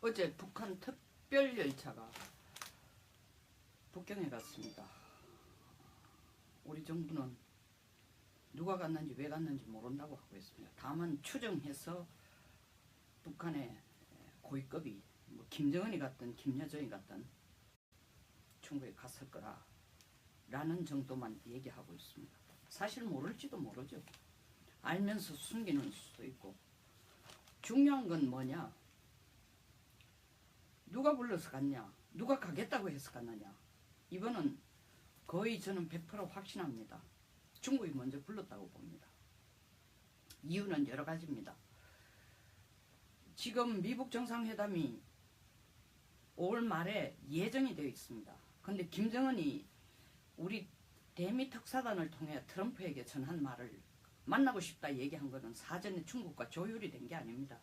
어제 북한 특별 열차가 북경에 갔습니다. 우리 정부는 누가 갔는지 왜 갔는지 모른다고 하고 있습니다. 다만 추정해서 북한의 고위급이 뭐 김정은이 갔든 김여정이 갔든 중국에 갔을 거라 라는 정도만 얘기하고 있습니다. 사실 모를지도 모르죠. 알면서 숨기는 수도 있고. 중요한 건 뭐냐, 누가 불러서 갔냐, 누가 가겠다고 해서 갔느냐. 이거는 거의 저는 100% 확신합니다. 중국이 먼저 불렀다고 봅니다. 이유는 여러 가지입니다. 지금 미북 정상회담이 5월 말에 예정이 되어 있습니다. 근데 김정은이 우리 대미 특사단을 통해 트럼프에게 전한 말을 만나고 싶다 얘기한 것은 사전에 중국과 조율이 된 게 아닙니다.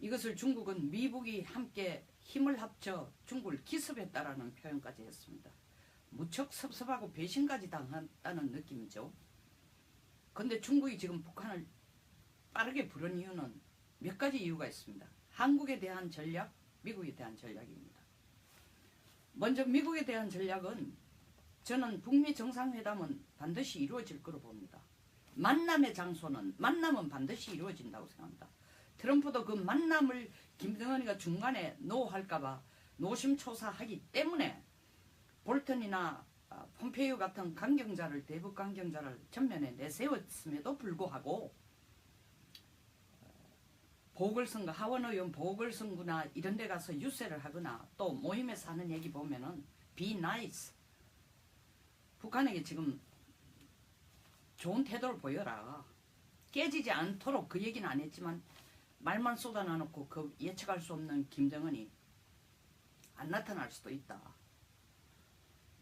이것을 중국은 미북이 함께 힘을 합쳐 중국을 기습했다라는 표현까지 했습니다. 무척 섭섭하고 배신까지 당했다는 느낌이죠. 근데 중국이 지금 북한을 빠르게 부른 이유는 몇 가지 이유가 있습니다. 한국에 대한 전략, 미국에 대한 전략입니다. 먼저 미국에 대한 전략은 저는 북미 정상회담은 반드시 이루어질 거로 봅니다. 만남의 장소는 만남은 반드시 이루어진다고 생각합니다. 트럼프도 그 만남을 김정은이가 중간에 노할까봐 노심초사하기 때문에 볼턴이나 폼페이오 같은 강경자를, 대북 강경자를 전면에 내세웠음에도 불구하고 보궐선거, 하원의원 보궐선거나 이런 데 가서 유세를 하거나 또 모임에서 하는 얘기 보면은 be nice, 북한에게 지금 좋은 태도를 보여라, 깨지지 않도록, 그 얘기는 안 했지만 말만 쏟아놔놓고 그 예측할 수 없는 김정은이 안 나타날 수도 있다.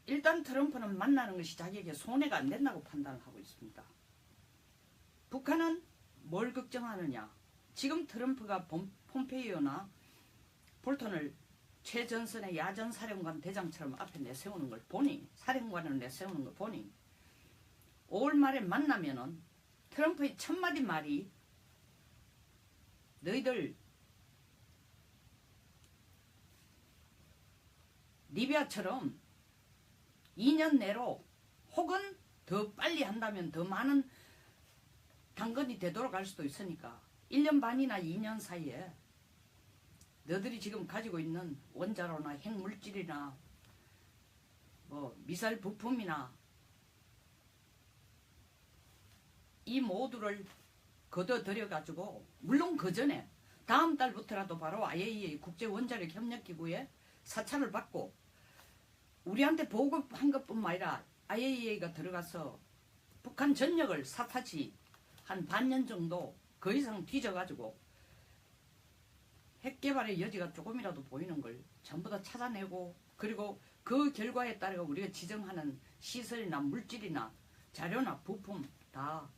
일단 트럼프는 만나는 것이 자기에게 손해가 안 된다고 판단을 하고 있습니다. 북한은 뭘 걱정하느냐, 지금 트럼프가 폼페이오나 볼턴을 최전선의 야전사령관 대장처럼 앞에 내세우는 걸 보니, 사령관을 내세우는 걸 보니 5월 말에 만나면은 트럼프의 첫마디 말이 너희들 리비아처럼 2년 내로 혹은 더 빨리 한다면 더 많은 당근이 되도록 할 수도 있으니까 1년 반이나 2년 사이에 너희들이 지금 가지고 있는 원자로나 핵물질이나 뭐 미사일 부품이나 이 모두를 걷어들여 가지고, 물론 그 전에 다음 달부터라도 바로 IAEA 국제원자력 협력기구에 사찰을 받고 우리한테 보고한 것뿐만 아니라 IAEA가 들어가서 북한 전역을 샅샅이 한 반년 정도 그 이상 뒤져가지고 핵개발의 여지가 조금이라도 보이는 걸 전부 다 찾아내고, 그리고 그 결과에 따라 우리가 지정하는 시설이나 물질이나 자료나 부품 다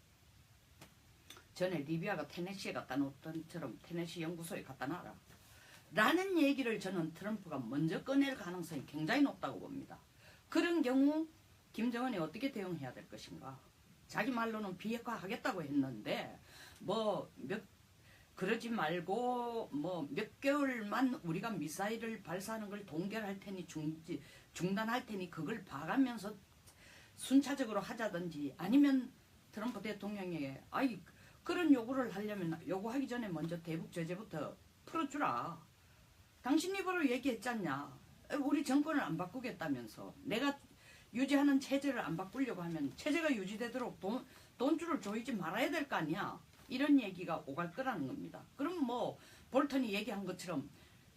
전에 리비아가 테네시에 갖다 놓던 처럼 테네시 연구소에 갖다 놔라 라는 얘기를 저는 트럼프가 먼저 꺼낼 가능성이 굉장히 높다고 봅니다. 그런 경우 김정은이 어떻게 대응해야 될 것인가. 자기 말로는 비핵화하겠다고 했는데 그러지 말고 몇 개월만 우리가 미사일을 발사하는 걸 동결할 테니 중단할 테니 그걸 봐가면서 순차적으로 하자든지, 아니면 트럼프 대통령에게 그런 요구를 하려면 요구하기 전에 먼저 대북 제재부터 풀어주라. 당신 입으로 얘기했잖냐. 우리 정권을 안 바꾸겠다면서. 내가 유지하는 체제를 안 바꾸려고 하면 체제가 유지되도록 돈줄을 조이지 말아야 될 거 아니야. 이런 얘기가 오갈 거라는 겁니다. 그럼 볼턴이 얘기한 것처럼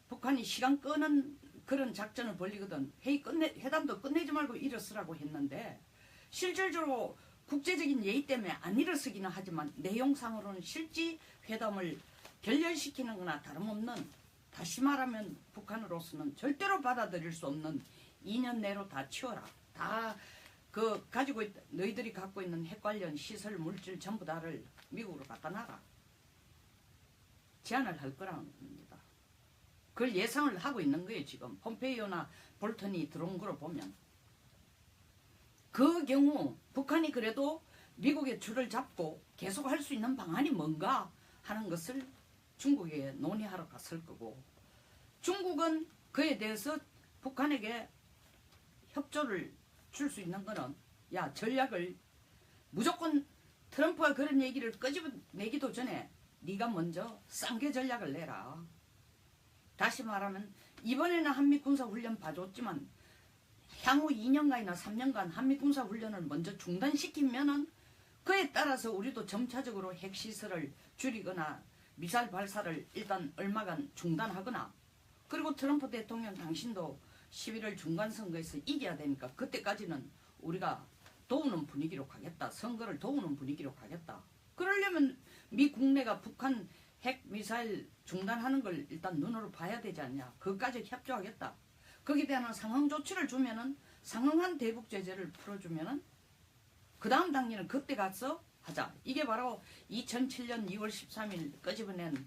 북한이 시간 끄는 그런 작전을 벌리거든 회담도 끝내지 말고 일어서라고 했는데, 실질적으로 국제적인 예의 때문에 안 일어서기는 하지만 내용상으로는 실제 회담을 결렬시키는 거나 다름없는, 다시 말하면 북한으로서는 절대로 받아들일 수 없는 2년 내로 다 치워라. 다 너희들이 갖고 있는 핵 관련 시설, 물질 전부 다를 미국으로 갖다 놔라. 제안을 할 거라는 겁니다. 그걸 예상을 하고 있는 거예요. 지금 폼페이오나 볼턴이 들어온 거로 보면. 그 경우 북한이 그래도 미국의 줄을 잡고 계속 할 수 있는 방안이 뭔가 하는 것을 중국에 논의하러 갔을 거고, 중국은 그에 대해서 북한에게 협조를 줄 수 있는 거는 야 전략을 무조건 트럼프가 그런 얘기를 끄집어내기도 전에 네가 먼저 쌍계 전략을 내라. 다시 말하면 이번에는 한미군사훈련 봐줬지만 향후 2년간이나 3년간 한미군사훈련을 먼저 중단시키면은 그에 따라서 우리도 점차적으로 핵시설을 줄이거나 미사일 발사를 일단 얼마간 중단하거나 그리고 트럼프 대통령 당신도 11월 중간선거에서 이겨야 되니까 그때까지는 우리가 도우는 분위기로 가겠다. 선거를 도우는 분위기로 가겠다. 그러려면 미 국내가 북한 핵 미사일 중단하는 걸 일단 눈으로 봐야 되지 않냐. 그것까지 협조하겠다. 거기에 대한 상응 조치를 주면은 상응한 대북 제재를 풀어주면은 그 다음 당일은 그때 가서 하자. 이게 바로 2007년 2월 13일 끄집어낸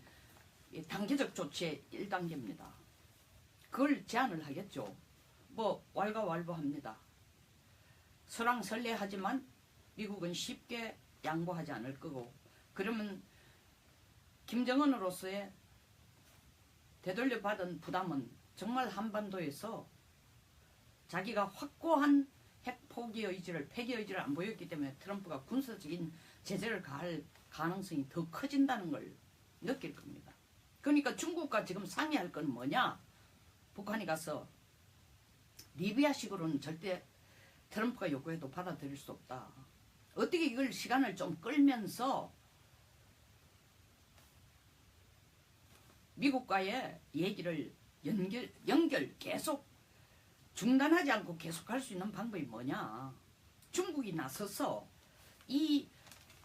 단계적 조치의 1단계입니다. 그걸 제안을 하겠죠. 뭐 왈가왈부합니다. 설왕설래하지만 미국은 쉽게 양보하지 않을 거고 그러면 김정은으로서의 되돌려 받은 부담은 정말 한반도에서 자기가 확고한 핵 포기 의지를 폐기 의지를 안 보였기 때문에 트럼프가 군사적인 제재를 가할 가능성이 더 커진다는 걸 느낄 겁니다. 그러니까 중국과 지금 상의할 건 뭐냐? 북한이 가서 리비아식으로는 절대 트럼프가 요구해도 받아들일 수 없다. 어떻게 이걸 시간을 좀 끌면서 미국과의 얘기를 연결 계속 중단하지 않고 계속할 수 있는 방법이 뭐냐. 중국이 나서서 이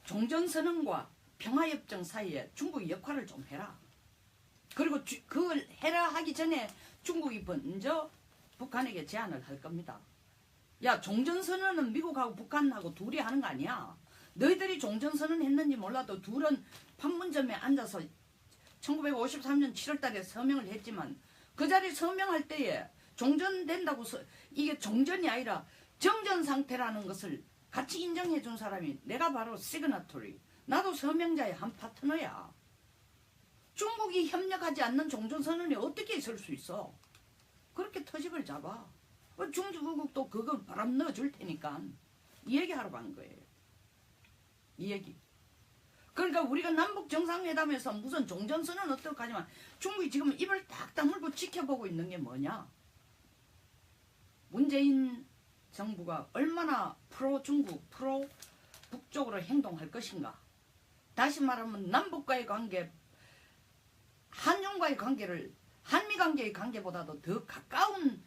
종전선언과 평화협정 사이에 중국이 역할을 좀 해라. 그리고 그걸 해라 하기 전에 중국이 먼저 북한에게 제안을 할 겁니다. 야, 종전선언은 미국하고 북한하고 둘이 하는 거 아니야. 너희들이 종전선언 했는지 몰라도 둘은 판문점에 앉아서 1953년 7월달에 서명을 했지만 그 자리에 서명할 때에 종전된다고 이게 종전이 아니라 정전 상태라는 것을 같이 인정해 준 사람이 내가 바로 시그너토리. 나도 서명자의 한 파트너야. 중국이 협력하지 않는 종전선언이 어떻게 있을 수 있어? 그렇게 터집을 잡아. 중국도 그거 바람 넣어줄 테니까 이 얘기하러 간 거예요. 이 얘기. 그러니까 우리가 남북 정상회담에서 무슨 종전선언 어떻게 하지만 중국이 지금 입을 딱 다물고 지켜보고 있는 게 뭐냐? 문재인 정부가 얼마나 프로 중국, 프로 북쪽으로 행동할 것인가? 다시 말하면 남북과의 관계, 한중과의 관계를 한미 관계의 관계보다도 더 가까운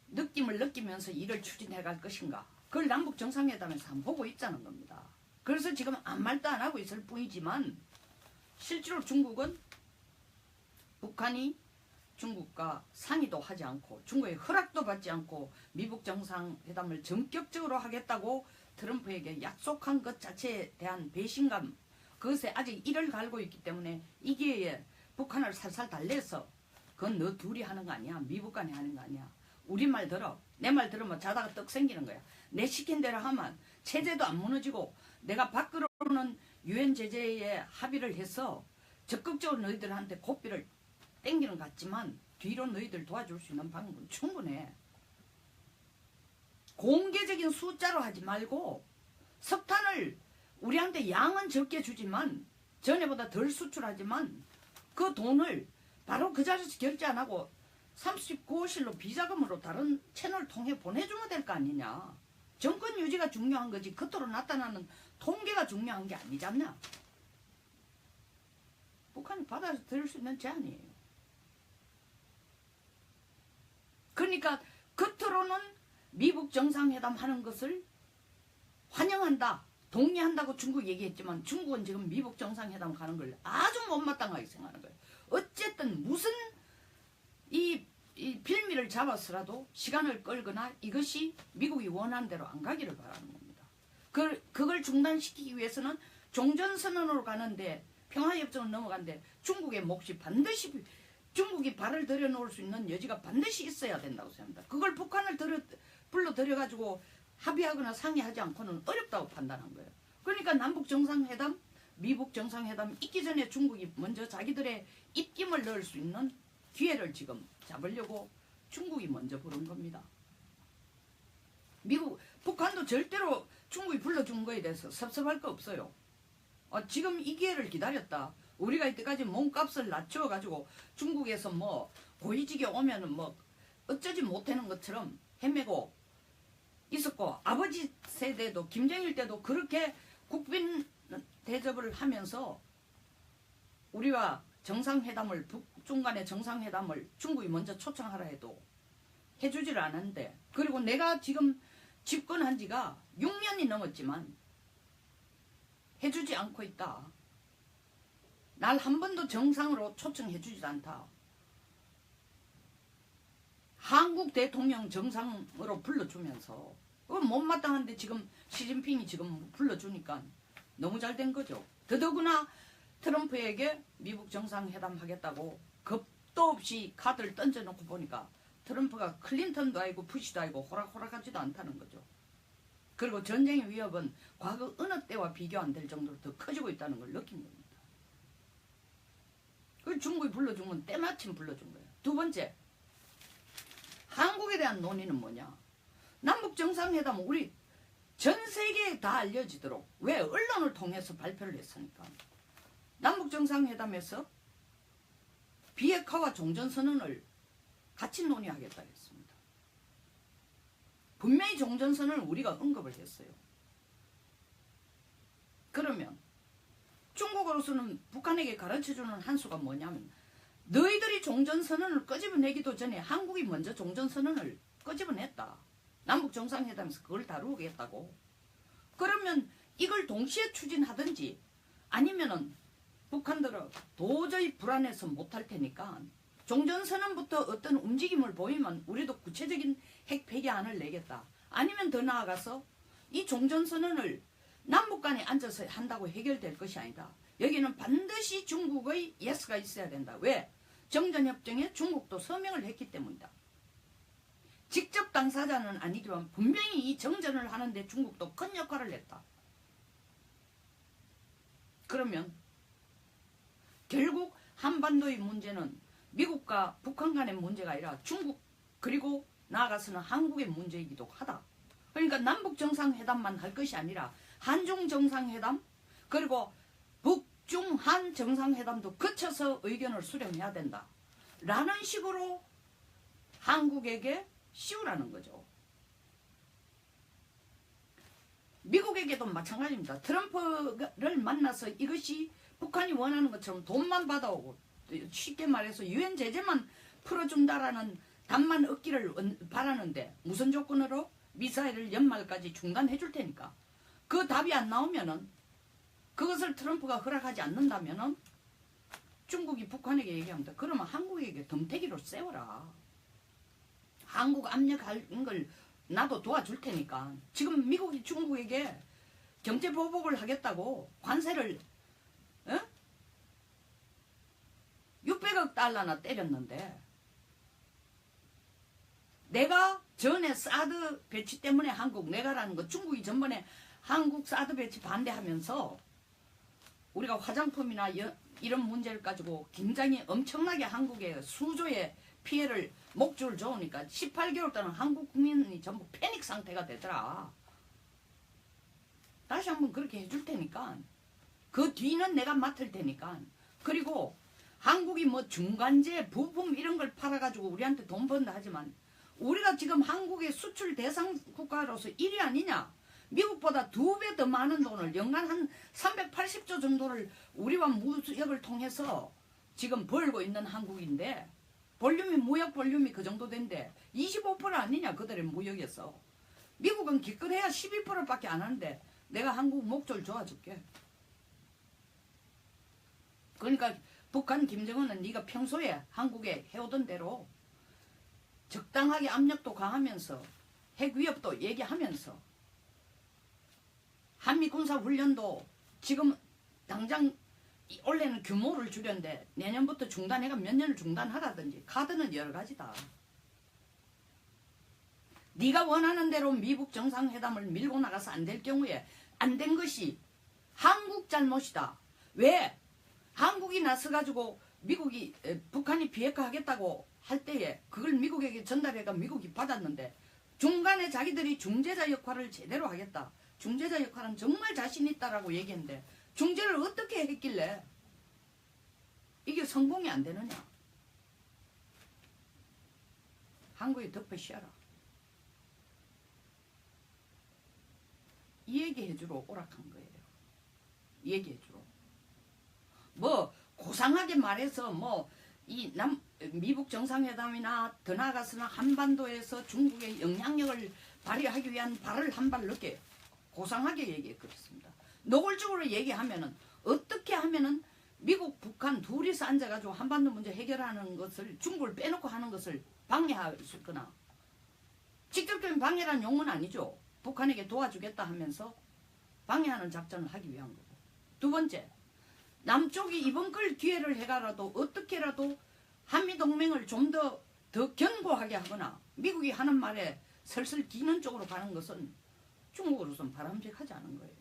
느낌을 느끼면서 일을 추진해 갈 것인가? 그걸 남북 정상회담에서 한번 보고 있자는 겁니다. 그래서 지금 아무 말도 안 하고 있을 뿐이지만 실제로 중국은 북한이 중국과 상의도 하지 않고 중국의 허락도 받지 않고 미북 정상회담을 전격적으로 하겠다고 트럼프에게 약속한 것 자체에 대한 배신감, 그것에 아직 이를 갈고 있기 때문에 이 기회에 북한을 살살 달래서 그건 너 둘이 하는 거 아니야. 미북 간에 하는 거 아니야. 우리 말 들어. 내 말 들으면 자다가 떡 생기는 거야. 내 시킨 대로 하면 체제도 안 무너지고 내가 밖으로는 유엔 제재에 합의를 해서 적극적으로 너희들한테 고삐를 땡기는 것 같지만 뒤로 너희들 도와줄 수 있는 방법은 충분해. 공개적인 숫자로 하지 말고 석탄을 우리한테 양은 적게 주지만 전에보다 덜 수출하지만 그 돈을 바로 그 자리에서 결제 안 하고 39호실로 비자금으로 다른 채널 통해 보내주면 될 거 아니냐. 정권 유지가 중요한 거지 겉으로 나타나는 통계가 중요한 게 아니잖냐. 북한이 받아들일 수 있는 제안이에요. 그러니까 겉으로는 미북 정상회담 하는 것을 환영한다, 동의한다고 중국 얘기했지만 중국은 지금 미북 정상회담 가는 걸 아주 못마땅하게 생각하는 거예요. 어쨌든 무슨 이 빌미를 잡아서라도 시간을 끌거나 이것이 미국이 원하는 대로 안 가기를 바라는 겁니다. 그걸 중단시키기 위해서는 종전선언으로 가는데 평화협정을 넘어가는데 중국의 몫이 반드시 중국이 발을 들여놓을 수 있는 여지가 반드시 있어야 된다고 생각합니다. 그걸 북한을 불러들여가지고 합의하거나 상의하지 않고는 어렵다고 판단한 거예요. 그러니까 남북 정상회담, 미북 정상회담 있기 전에 중국이 먼저 자기들의 입김을 넣을 수 있는 기회를 지금 잡으려고 중국이 먼저 부른 겁니다. 북한도 절대로 중국이 불러준 거에 대해서 섭섭할 거 없어요. 지금 이 기회를 기다렸다. 우리가 이때까지 몸값을 낮춰가지고 중국에서 뭐 고위직에 오면은 뭐 어쩌지 못하는 것처럼 헤매고 있었고, 아버지 세대도 김정일 때도 그렇게 국빈 대접을 하면서 우리와 정상회담을, 북중 간의 정상회담을 중국이 먼저 초청하라 해도 해주지를 않았는데, 그리고 내가 지금 집권한 지가 6년이 넘었지만 해주지 않고 있다. 날 한 번도 정상으로 초청해주지 않다. 한국 대통령 정상으로 불러주면서 못마땅한데 지금 시진핑이 지금 불러주니까 너무 잘 된 거죠. 더더구나 트럼프에게 미국 정상회담 하겠다고 겁도 없이 카드를 던져놓고 보니까 트럼프가 클린턴도 아니고 부시도 아니고 호락호락하지도 않다는 거죠. 그리고 전쟁의 위협은 과거 어느 때와 비교 안 될 정도로 더 커지고 있다는 걸 느낀 겁니다. 그 중국이 불러준 건 때마침 불러준 거예요. 두 번째, 한국에 대한 논의는 뭐냐. 남북 정상회담은 우리 전 세계에 다 알려지도록, 왜 언론을 통해서 발표를 했으니까. 남북 정상회담에서 비핵화와 종전선언을 같이 논의하겠다 했습니다. 분명히 종전선언을 우리가 언급을 했어요. 그러면 중국으로서는 북한에게 가르쳐주는 한 수가 뭐냐면, 너희들이 종전선언을 끄집어내기도 전에 한국이 먼저 종전선언을 끄집어냈다. 남북 정상회담에서 그걸 다루겠다고. 그러면 이걸 동시에 추진하든지 아니면은 북한들은 도저히 불안해서 못할 테니까 종전선언부터 어떤 움직임을 보이면 우리도 구체적인 핵 폐기안을 내겠다. 아니면 더 나아가서 이 종전선언을 남북 간에 앉아서 한다고 해결될 것이 아니다. 여기는 반드시 중국의 예스가 있어야 된다. 왜? 정전협정에 중국도 서명을 했기 때문이다. 직접 당사자는 아니지만 분명히 이 정전을 하는데 중국도 큰 역할을 했다. 그러면 결국 한반도의 문제는 미국과 북한 간의 문제가 아니라 중국 그리고 나아가서는 한국의 문제이기도 하다. 그러니까 남북 정상회담만 할 것이 아니라 한중 정상회담 그리고 북중한 정상회담도 거쳐서 의견을 수렴해야 된다. 라는 식으로 한국에게 씌우라는 거죠. 미국에게도 마찬가지입니다. 트럼프를 만나서 이것이 북한이 원하는 것처럼 돈만 받아오고 쉽게 말해서 유엔 제재만 풀어준다라는 답만 얻기를 바라는데 무슨 조건으로? 미사일을 연말까지 중단해 줄 테니까. 그 답이 안 나오면은 그것을 트럼프가 허락하지 않는다면은 중국이 북한에게 얘기합니다. 그러면 한국에게 덤태기로 세워라. 한국 압력하는 걸 나도 도와줄 테니까. 지금 미국이 중국에게 경제 보복을 하겠다고 관세를 600억 달러나 때렸는데 내가 전에 사드 배치 때문에 한국 내가라는 거 중국이 전번에 한국 사드 배치 반대하면서 우리가 화장품이나 이런 문제를 가지고 굉장히 엄청나게 한국에 수조의 피해를 목줄을 줘오니까 18개월 동안 한국 국민이 전부 패닉 상태가 되더라. 다시 한번 그렇게 해줄 테니까 그 뒤는 내가 맡을 테니까. 그리고 한국이 뭐 중간재 부품 이런 걸 팔아가지고 우리한테 돈 번다 하지만 우리가 지금 한국의 수출 대상 국가로서 1위 아니냐. 미국보다 2배 더 많은 돈을 연간 한 380조 정도를 우리와 무역을 통해서 지금 벌고 있는 한국인데 무역 볼륨이 그 정도 된데 25% 아니냐 그들의 무역에서. 미국은 기껏해야 12%밖에 안 하는데 내가 한국 목줄 줘줄게. 그러니까 북한 김정은은 네가 평소에 한국에 해오던 대로 적당하게 압력도 가하면서 핵 위협도 얘기하면서 한미 군사 훈련도 지금 당장 원래는 규모를 줄였는데 내년부터 중단해가 몇 년을 중단하라든지 카드는 여러 가지다. 네가 원하는 대로 미국 정상회담을 밀고 나가서 안 될 경우에 안 된 것이 한국 잘못이다. 왜? 한국이 나서가지고 미국이 북한이 비핵화 하겠다고 할 때에 그걸 미국에게 전달해가 미국이 받았는데 중간에 자기들이 중재자 역할을 제대로 하겠다. 중재자 역할은 정말 자신 있다라고 얘기했는데 중재를 어떻게 했길래 이게 성공이 안 되느냐. 한국에 덮어 씌워라. 이 얘기 해주러 오락한 거예요. 이 얘기 해주러. 뭐 고상하게 말해서 뭐 이 미북 정상회담이나 더 나아가서는 한반도에서 중국의 영향력을 발휘하기 위한 발을 한 발 넣게 고상하게 얘기했습니다. 노골적으로 얘기하면은 어떻게 하면은 미국, 북한 둘이서 앉아가지고 한반도 문제 해결하는 것을 중국을 빼놓고 하는 것을 방해할 수 있거나 직접적인 방해라는 용어는 아니죠. 북한에게 도와주겠다 하면서 방해하는 작전을 하기 위한 거고. 두 번째, 남쪽이 이번 걸 기회를 해가라도 어떻게라도 한미동맹을 좀 더 견고하게 하거나 미국이 하는 말에 설설 기는 쪽으로 가는 것은 중국으로서는 바람직하지 않은 거예요.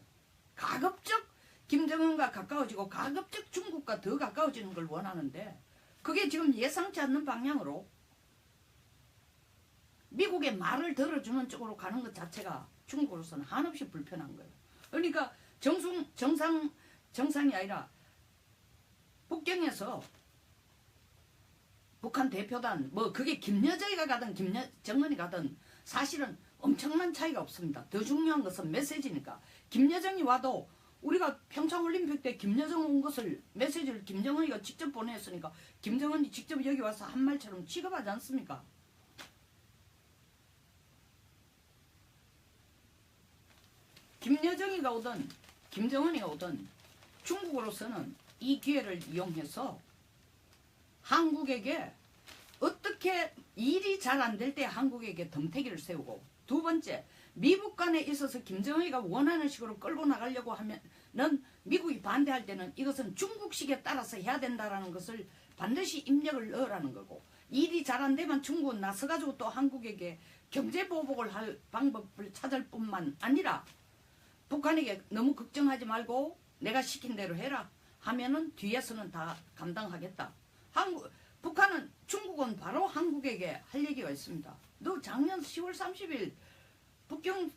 가급적 김정은과 가까워지고 가급적 중국과 더 가까워지는 걸 원하는데 그게 지금 예상치 않는 방향으로 미국의 말을 들어주는 쪽으로 가는 것 자체가 중국으로서는 한없이 불편한 거예요. 그러니까 정상이 아니라 북경에서 북한 대표단 뭐 그게 김여정이가 가든 김정은이 가든 사실은 엄청난 차이가 없습니다. 더 중요한 것은 메시지니까. 김여정이 와도 우리가 평창올림픽 때 김여정 온 것을 메시지를 김정은이가 직접 보냈으니까 김정은이 직접 여기 와서 한 말처럼 취급하지 않습니까? 김여정이가 오든 김정은이가 오든 중국으로서는 이 기회를 이용해서 한국에게 어떻게 일이 잘 안 될 때 한국에게 덤태기를 세우고 두 번째 미국 간에 있어서 김정은이가 원하는 식으로 끌고 나가려고 하면은 미국이 반대할 때는 이것은 중국식에 따라서 해야 된다라는 것을 반드시 입력을 넣으라는 거고 일이 잘 안 되면 중국은 나서가지고 또 한국에게 경제보복을 할 방법을 찾을 뿐만 아니라 북한에게 너무 걱정하지 말고 내가 시킨 대로 해라 하면은 뒤에서는 다 감당하겠다. 북한은 중국은 바로 한국에게 할 얘기가 있습니다. 너 작년 10월 30일 북경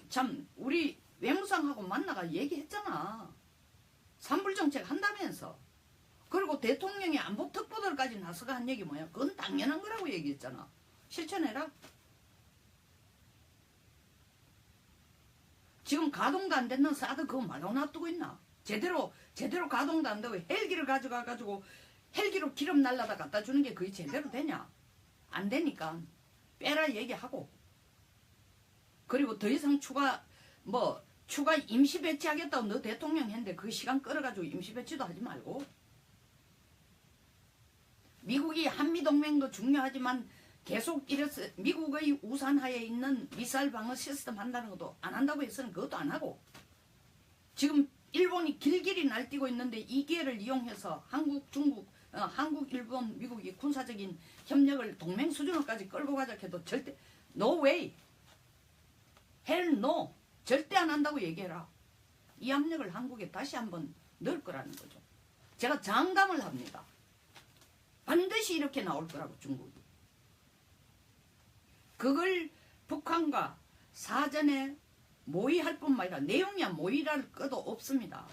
참 우리 외무상하고 만나가 얘기했잖아. 산불정책 한다면서. 그리고 대통령이 안보 특보들까지 나서가 한 얘기 뭐야? 그건 당연한 거라고 얘기했잖아. 실천해라. 지금 가동도 안 됐는 사드 그거 말로 놔두고 있나? 제대로 가동도 안 되고 헬기를 가져가가지고 헬기로 기름 날라다 갖다 주는 게 그게 제대로 되냐? 안 되니까 빼라 얘기하고 그리고 더 이상 추가 임시 배치하겠다고 너 대통령 했는데 그 시간 끌어가지고 임시 배치도 하지 말고 미국이 한미동맹도 중요하지만 계속 이래서 미국의 우산하에 있는 미사일 방어 시스템 한다는 것도 안 한다고 했으니 그것도 안 하고 지금 일본이 길길이 날뛰고 있는데 이 기회를 이용해서 한국, 일본, 미국이 군사적인 협력을 동맹 수준으로까지 끌고 가자 해도 절대 no way, hell no, 절대 안 한다고 얘기해라. 이 압력을 한국에 다시 한번 넣을 거라는 거죠. 제가 장담을 합니다. 반드시 이렇게 나올 거라고 중국이. 그걸 북한과 사전에 모의할 뿐만 아니라 내용이야 모의할 것도 없습니다.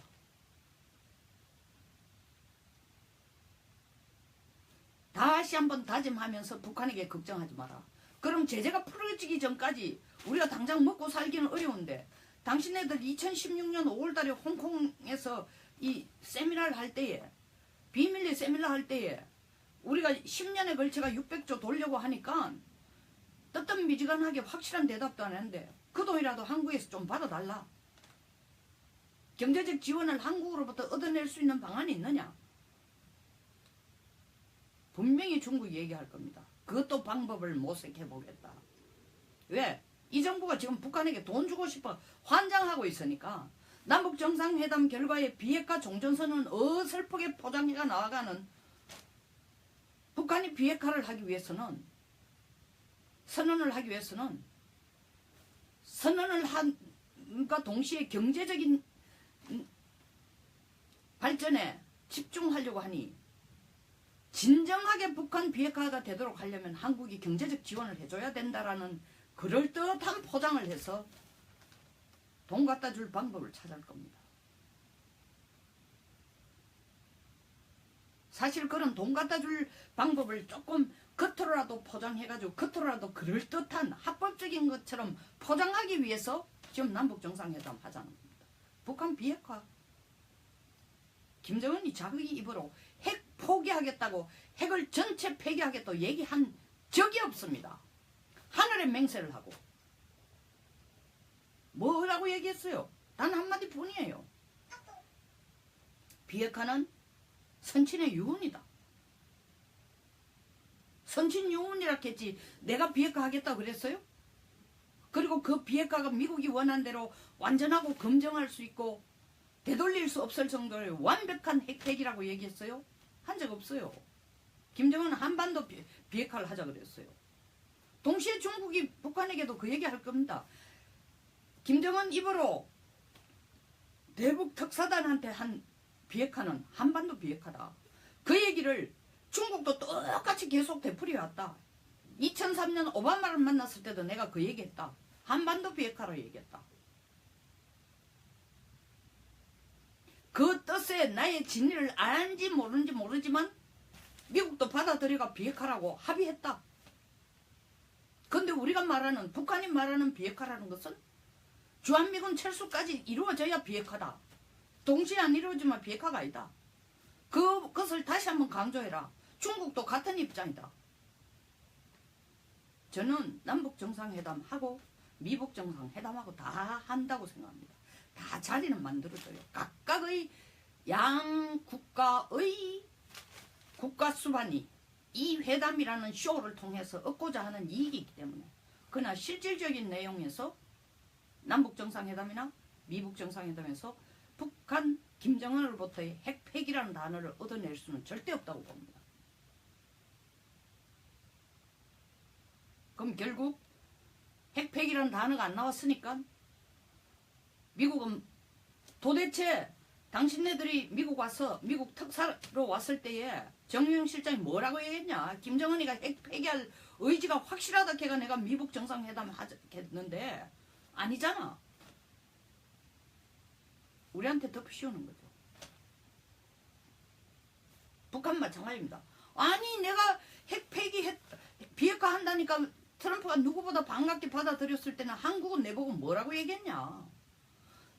다시 한번 다짐하면서 북한에게 걱정하지 마라. 그럼 제재가 풀어지기 전까지 우리가 당장 먹고 살기는 어려운데 당신네들 2016년 5월달에 홍콩에서 이 세미나를 할 때에 비밀리 세미나 할 때에 우리가 10년에 걸쳐가 600조 돌려고 하니까 뜨뜻미지근하게 확실한 대답도 안 했는데 그 돈이라도 한국에서 좀 받아달라. 경제적 지원을 한국으로부터 얻어낼 수 있는 방안이 있느냐? 분명히 중국이 얘기할 겁니다. 그것도 방법을 모색해보겠다. 왜? 이 정부가 지금 북한에게 돈 주고 싶어 환장하고 있으니까 남북정상회담 결과에 비핵화 종전선언은 어설프게 포장해가 나아가는 북한이 비핵화를 하기 위해서는 선언을 함과 동시에 경제적인 발전에 집중하려고 하니 진정하게 북한 비핵화가 되도록 하려면 한국이 경제적 지원을 해줘야 된다라는 그럴듯한 포장을 해서 돈 갖다 줄 방법을 찾을 겁니다. 사실 그런 돈 갖다 줄 방법을 조금 겉으로라도 포장해가지고 겉으로라도 그럴듯한 합법적인 것처럼 포장하기 위해서 지금 남북정상회담 하자는 겁니다. 북한 비핵화. 김정은이 자기 입으로 핵 포기하겠다고 핵을 전체 폐기하겠다고 얘기한 적이 없습니다. 하늘에 맹세를 하고. 뭐라고 얘기했어요? 단 한마디 뿐이에요. 비핵화는 선친의 유언이다. 선친 유언이라 했지 내가 비핵화 하겠다고 그랬어요? 그리고 그 비핵화가 미국이 원한 대로 완전하고 검증할 수 있고 되돌릴 수 없을 정도의 완벽한 핵폐기라고 얘기했어요? 한 적 없어요. 김정은은 한반도 비핵화를 하자 그랬어요. 동시에 중국이 북한에게도 그 얘기할 겁니다. 김정은 입으로 대북 특사단한테 한 비핵화는 한반도 비핵화다. 그 얘기를 중국도 똑같이 계속 되풀이해왔다. 2003년 오바마를 만났을 때도 내가 그 얘기했다. 한반도 비핵화로 얘기했다. 그 뜻에 나의 진리를 아는지 모르는지 모르지만 미국도 받아들여가 비핵화라고 합의했다. 근데 우리가 말하는 북한이 말하는 비핵화라는 것은 주한미군 철수까지 이루어져야 비핵화다. 동시에 안 이루어지면 비핵화가 아니다. 그것을 다시 한번 강조해라. 중국도 같은 입장이다. 저는 남북정상회담하고 미북정상회담하고 다 한다고 생각합니다. 다 자리는 만들어줘요. 각각의 양 국가의 국가 수반이 이 회담이라는 쇼를 통해서 얻고자 하는 이익이기 때문에. 그러나 실질적인 내용에서 남북정상회담이나 미북정상회담에서 북한 김정은으로부터의 핵폐기라는 단어를 얻어낼 수는 절대 없다고 봅니다. 그럼 결국 핵폐기라는 단어가 안 나왔으니까 미국은 도대체 당신네들이 미국 와서 미국 특사로 왔을 때에 정유영 실장이 뭐라고 얘기했냐. 김정은이가 핵폐기할 의지가 확실하다 해가 내가 미북 정상회담 하겠는데 아니잖아. 우리한테 덮으시오는 거죠. 북한 마찬가지입니다. 아니 내가 핵폐기 비핵화 한다니까 트럼프가 누구보다 반갑게 받아들였을 때는 한국은 내보고 뭐라고 얘기했냐.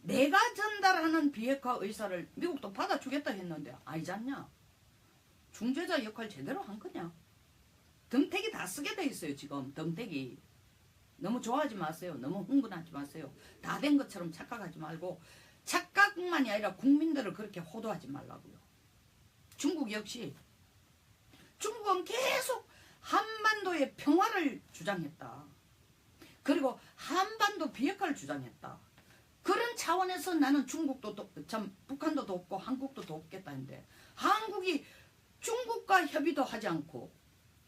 내가 전달하는 비핵화 의사를 미국도 받아주겠다 했는데 아니지 않냐. 중재자 역할 제대로 한 거냐. 덤태기 다 쓰게 돼 있어요. 지금 덤태기. 너무 좋아하지 마세요. 너무 흥분하지 마세요. 다 된 것처럼 착각하지 말고 착각만이 아니라 국민들을 그렇게 호도하지 말라고요. 중국 역시 중국은 계속 한반도의 평화를 주장했다. 그리고 한반도 비핵화를 주장했다. 그런 차원에서 나는 중국도 참 북한도 돕고 한국도 돕겠다 했는데 한국이 중국과 협의도 하지 않고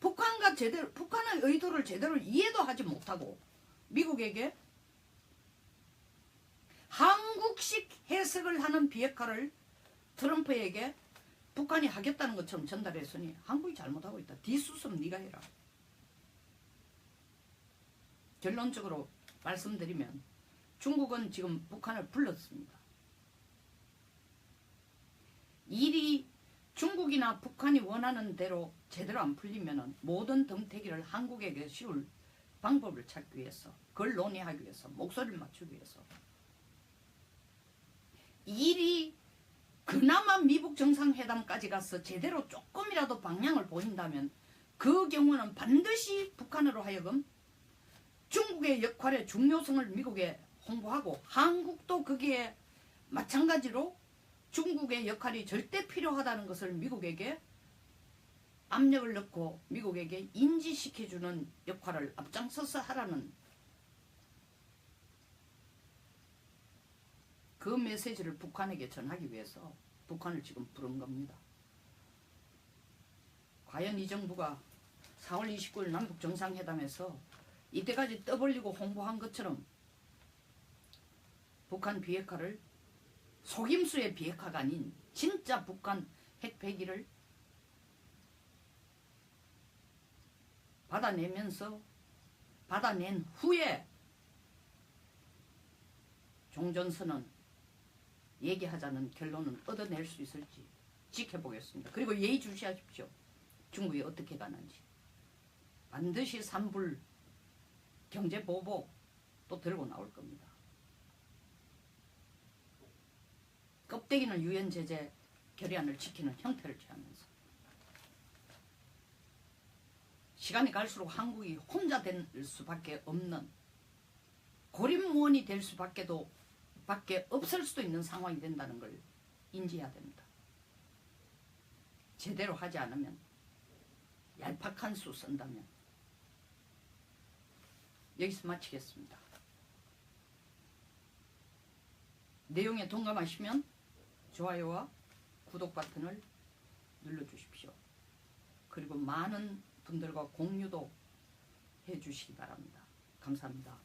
북한의 의도를 제대로 이해도 하지 못하고 미국에게 한국식 해석을 하는 비핵화를 트럼프에게 북한이 하겠다는 것처럼 전달했으니 한국이 잘못하고 있다. 뒷수습 네가 해라. 결론적으로 말씀드리면 중국은 지금 북한을 불렀습니다. 일이 중국이나 북한이 원하는 대로 제대로 안 풀리면 모든 덤태기를 한국에게 씌울 방법을 찾기 위해서, 그걸 논의하기 위해서, 목소리를 맞추기 위해서 일이 그나마 미북 정상회담까지 가서 제대로 조금이라도 방향을 보인다면 그 경우는 반드시 북한으로 하여금 중국의 역할의 중요성을 미국에 홍보하고 한국도 거기에 마찬가지로 중국의 역할이 절대 필요하다는 것을 미국에게 압력을 넣고 미국에게 인지시켜주는 역할을 앞장서서 하라는 그 메시지를 북한에게 전하기 위해서 북한을 지금 부른 겁니다. 과연 이 정부가 4월 29일 남북정상회담에서 이때까지 떠벌리고 홍보한 것처럼 북한 비핵화를 속임수의 비핵화가 아닌 진짜 북한 핵폐기를 받아낸 후에 종전선언 얘기하자는 결론은 얻어낼 수 있을지 지켜보겠습니다. 그리고 예의주시하십시오. 중국이 어떻게 가는지. 반드시 산불 경제보복 또 들고 나올 겁니다. 껍데기는 유엔 제재 결의안을 지키는 형태를 취하면서 시간이 갈수록 한국이 혼자 될 수밖에 없는 고립무원이 될 수밖에 없을 수도 있는 상황이 된다는 걸 인지해야 됩니다. 제대로 하지 않으면 얄팍한 수 쓴다면 여기서 마치겠습니다. 내용에 동감하시면 좋아요와 구독 버튼을 눌러주십시오. 그리고 많은 분들과 공유도 해주시기 바랍니다. 감사합니다.